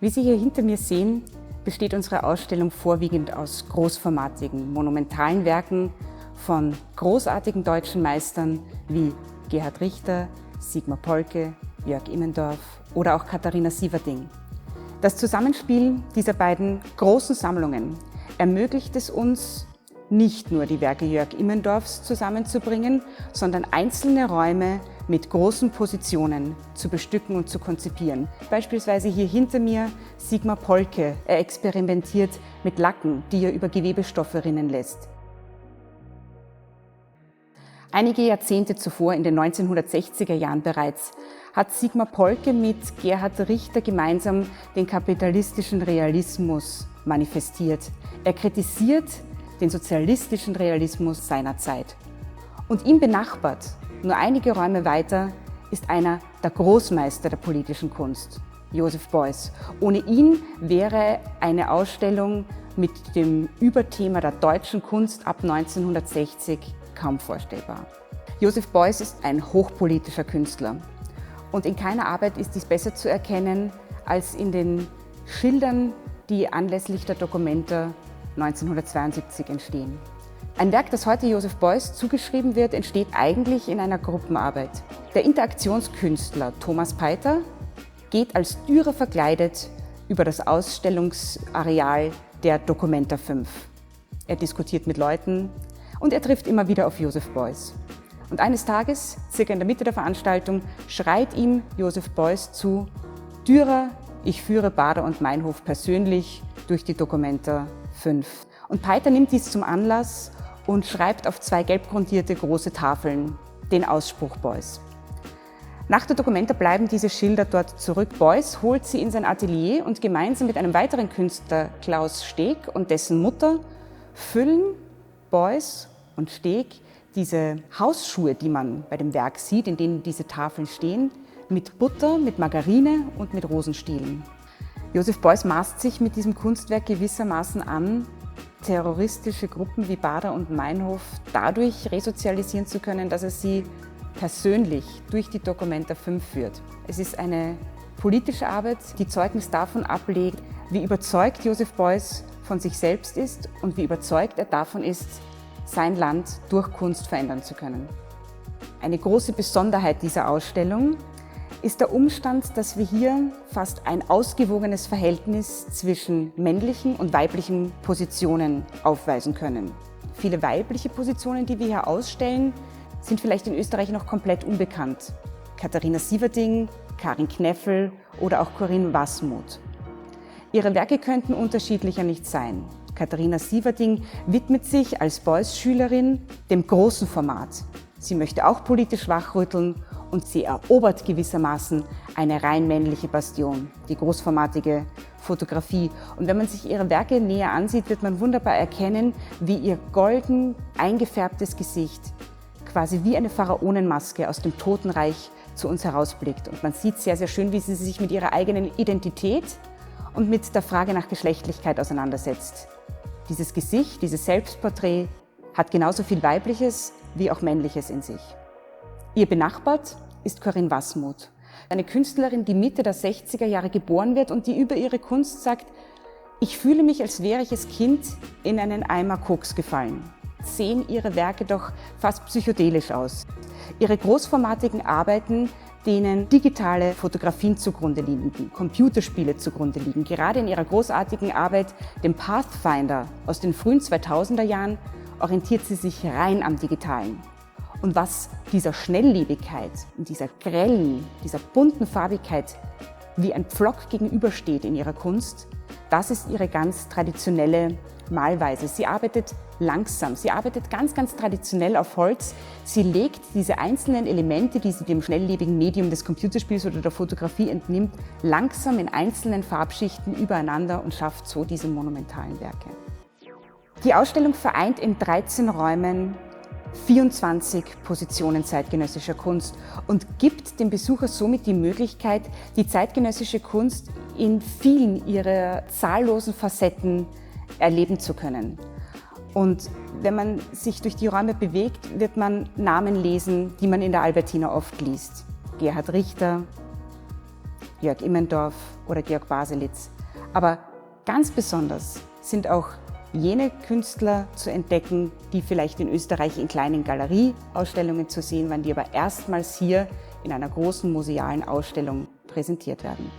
Wie Sie hier hinter mir sehen, besteht unsere Ausstellung vorwiegend aus großformatigen, monumentalen Werken von großartigen deutschen Meistern wie Gerhard Richter, Sigmar Polke, Jörg Immendorf oder auch Katharina Sieverding. Das Zusammenspiel dieser beiden großen Sammlungen ermöglicht es uns, nicht nur die Werke Jörg Immendorfs zusammenzubringen, sondern einzelne Räume mit großen Positionen zu bestücken und zu konzipieren. Beispielsweise hier hinter mir Sigmar Polke. Er experimentiert mit Lacken, die er über Gewebestoffe rinnen lässt. Einige Jahrzehnte zuvor, in den 1960er Jahren bereits, hat Sigmar Polke mit Gerhard Richter gemeinsam den kapitalistischen Realismus manifestiert. Er kritisiert den sozialistischen Realismus seiner Zeit. Und ihm benachbart, nur einige Räume weiter, ist einer der Großmeister der politischen Kunst, Joseph Beuys. Ohne ihn wäre eine Ausstellung mit dem Überthema der deutschen Kunst ab 1960 kaum vorstellbar. Joseph Beuys ist ein hochpolitischer Künstler. Und in keiner Arbeit ist dies besser zu erkennen als in den Schildern, die anlässlich der Documenta 1972 entstehen. Ein Werk, das heute Joseph Beuys zugeschrieben wird, entsteht eigentlich in einer Gruppenarbeit. Der Interaktionskünstler Thomas Peiter geht als Dürer verkleidet über das Ausstellungsareal der Documenta 5. Er diskutiert mit Leuten und er trifft immer wieder auf Joseph Beuys. Und eines Tages, circa in der Mitte der Veranstaltung, schreit ihm Joseph Beuys zu: Dürer, ich führe Baader und Meinhof persönlich durch die Documenta 5. Und Peiter nimmt dies zum Anlass und schreibt auf 2 gelb grundierte große Tafeln den Ausspruch Beuys. Nach der Documenta bleiben diese Schilder dort zurück. Beuys holt sie in sein Atelier und gemeinsam mit einem weiteren Künstler, Klaus Steg, und dessen Mutter füllen Beuys und Steg diese Hausschuhe, die man bei dem Werk sieht, in denen diese Tafeln stehen, mit Butter, mit Margarine und mit Rosenstielen. Joseph Beuys maßt sich mit diesem Kunstwerk gewissermaßen an, terroristische Gruppen wie Baader und Meinhof dadurch resozialisieren zu können, dass er sie persönlich durch die Documenta 5 führt. Es ist eine politische Arbeit, die Zeugnis davon ablegt, wie überzeugt Joseph Beuys von sich selbst ist und wie überzeugt er davon ist, sein Land durch Kunst verändern zu können. Eine große Besonderheit dieser Ausstellung ist der Umstand, dass wir hier fast ein ausgewogenes Verhältnis zwischen männlichen und weiblichen Positionen aufweisen können. Viele weibliche Positionen, die wir hier ausstellen, sind vielleicht in Österreich noch komplett unbekannt. Katharina Sieverding, Karin Kneffel oder auch Corinne Wasmuth. Ihre Werke könnten unterschiedlicher nicht sein. Katharina Sieverding widmet sich als Beuys-Schülerin dem großen Format. Sie möchte auch politisch wachrütteln und sie erobert gewissermaßen eine rein männliche Bastion, die großformatige Fotografie. Und wenn man sich ihre Werke näher ansieht, wird man wunderbar erkennen, wie ihr golden eingefärbtes Gesicht quasi wie eine Pharaonenmaske aus dem Totenreich zu uns herausblickt. Und man sieht sehr, sehr schön, wie sie sich mit ihrer eigenen Identität und mit der Frage nach Geschlechtlichkeit auseinandersetzt. Dieses Gesicht, dieses Selbstporträt hat genauso viel Weibliches wie auch Männliches in sich. Ihr benachbart ist Corinne Wasmuth, eine Künstlerin, die Mitte der 60er Jahre geboren wird und die über ihre Kunst sagt: Ich fühle mich, als wäre ich als Kind in einen Eimer Koks gefallen. Sehen ihre Werke doch fast psychedelisch aus. Ihre großformatigen Arbeiten, denen digitale Fotografien zugrunde liegen, Computerspiele zugrunde liegen. Gerade in ihrer großartigen Arbeit, dem Pathfinder aus den frühen 2000er Jahren, orientiert sie sich rein am Digitalen. Und was dieser Schnelllebigkeit und dieser grellen, dieser bunten Farbigkeit wie ein Pflock gegenübersteht in ihrer Kunst, das ist ihre ganz traditionelle Malweise. Sie arbeitet langsam, sie arbeitet ganz, ganz traditionell auf Holz. Sie legt diese einzelnen Elemente, die sie dem schnelllebigen Medium des Computerspiels oder der Fotografie entnimmt, langsam in einzelnen Farbschichten übereinander und schafft so diese monumentalen Werke. Die Ausstellung vereint in 13 Räumen 24 Positionen zeitgenössischer Kunst und gibt dem Besucher somit die Möglichkeit, die zeitgenössische Kunst in vielen ihrer zahllosen Facetten erleben zu können. Und wenn man sich durch die Räume bewegt, wird man Namen lesen, die man in der Albertina oft liest. Gerhard Richter, Jörg Immendorf oder Georg Baselitz. Aber ganz besonders sind auch jene Künstler zu entdecken, die vielleicht in Österreich in kleinen Galerieausstellungen zu sehen waren, die aber erstmals hier in einer großen musealen Ausstellung präsentiert werden.